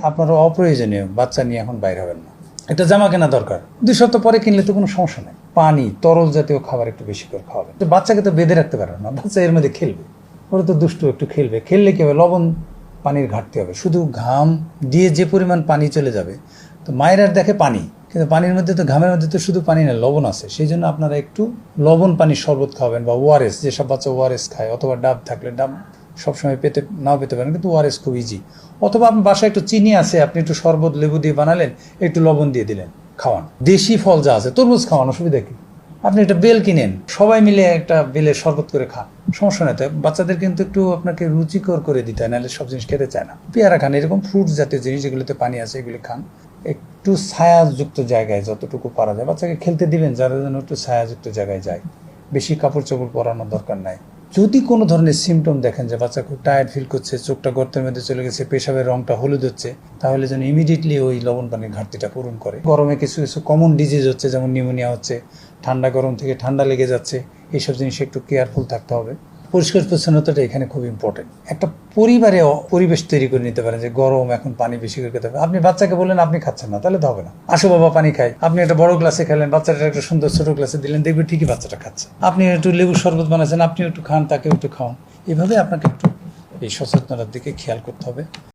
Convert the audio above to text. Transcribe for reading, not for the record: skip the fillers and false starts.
আপনারা অপ্রয়োজনীয় বাচ্চা নিয়ে এখন বাইরে হবেন না। একটা জামা কেনা দরকার, 2 সপ্তাহ পরে কিনলে তো কোনো সমস্যা নেই। পানি, তরল জাতীয় খাবার একটু বেশি করে খাওয়াবেন। তো বাচ্চাকে তো বেঁধে রাখতে পারবেন না, বাচ্চা এর মধ্যে খেলবে, ওরা তো দুষ্টু, একটু খেলবে, খেললে কি হবে, লবণ পানির ঘাটতি হবে। শুধু ঘাম দিয়ে যে পরিমাণ পানি চলে যাবে, তো মায়ের দেখে পানি, কিন্তু পানির মধ্যে তো, ঘামের মধ্যে তো শুধু পানি না, লবণ আছে। সেই জন্য আপনারা একটু লবণ পানির শরবত খাবেন, বা ওআরএস, যেসব বাচ্চা ওআরএস খায়, অথবা ডাব থাকলে ডাব সবসময় নাও পেতে পারেন, কিন্তু ওআরএস খুব ইজি। অথবা আপনার বাসায় একটু চিনি আছে, আপনি একটু শরবত লেবু দিয়ে বানালেন, একটু লবণ দিয়ে দিলেন, খাওয়ান। দেশি ফল যা আছে, তরমুজ খাওয়ান, অসুবিধা কি? আপনি একটা বেল কিনেন, সবাই মিলে একটা বেলের শরবত করে খান, সমস্যা নেই। তো বাচ্চাদের কিন্তু একটু আপনাকে রুচিকর করে দিতে হয়, নাহলে সব জিনিস খেতে চায় না। পেয়ারা খান, এরকম ফ্রুটস জাতীয় জিনিস যেগুলোতে পানি আছে এগুলি খান। একটু ছায়াযুক্ত জায়গায় যতটুকু পারা যায় বাচ্চাকে খেলতে দিবেন, যারা যেন একটু ছায়াযুক্ত জায়গায় যায়। বেশি কাপড় চোপড় পরানোর দরকার নাই। যদি কোনো ধরনের সিমটম দেখেন যে বাচ্চা খুব টায়ার্ড ফিল করছে, চোখটা গর্তের মধ্যে চলে গেছে, পেশাবের রংটা হলুদ হচ্ছে, তাহলে যেন ইমিডিয়েটলি ওই লবণ পানির ঘাটতিটা পূরণ করে। গরমে কিছু কিছু কমন ডিজিজ হচ্ছে, যেমন নিউমোনিয়া হচ্ছে, ঠান্ডা গরম থেকে ঠান্ডা লেগে যাচ্ছে, এইসব জিনিসে একটু কেয়ারফুল থাকতে হবে। পরিষ্কার পরিচ্ছন্নতাটা এখানে খুব ইম্পর্টেন্ট। একটা পরিবারে পরিবেশ তৈরি করে নিতে পারেন যে গরম, এখন পানি বেশি করে খেতে হবে। আপনি বাচ্চাকে বললেন আপনি খাচ্ছেন না, তাহলে তো হবে না। আসো বাবা পানি খাই, আপনি একটা বড় গ্লাসে খেলেন, বাচ্চাটা একটা সুন্দর ছোট গ্লাসে দিলেন, দেখবে ঠিকই বাচ্চাটা খাচ্ছে। আপনি একটু লেবুর শরবত বানাচ্ছেন, আপনি একটু খান, তাকে একটু খাওয়ান। এভাবে আপনাকে একটু এই সচেতনতার দিকে খেয়াল করতে হবে।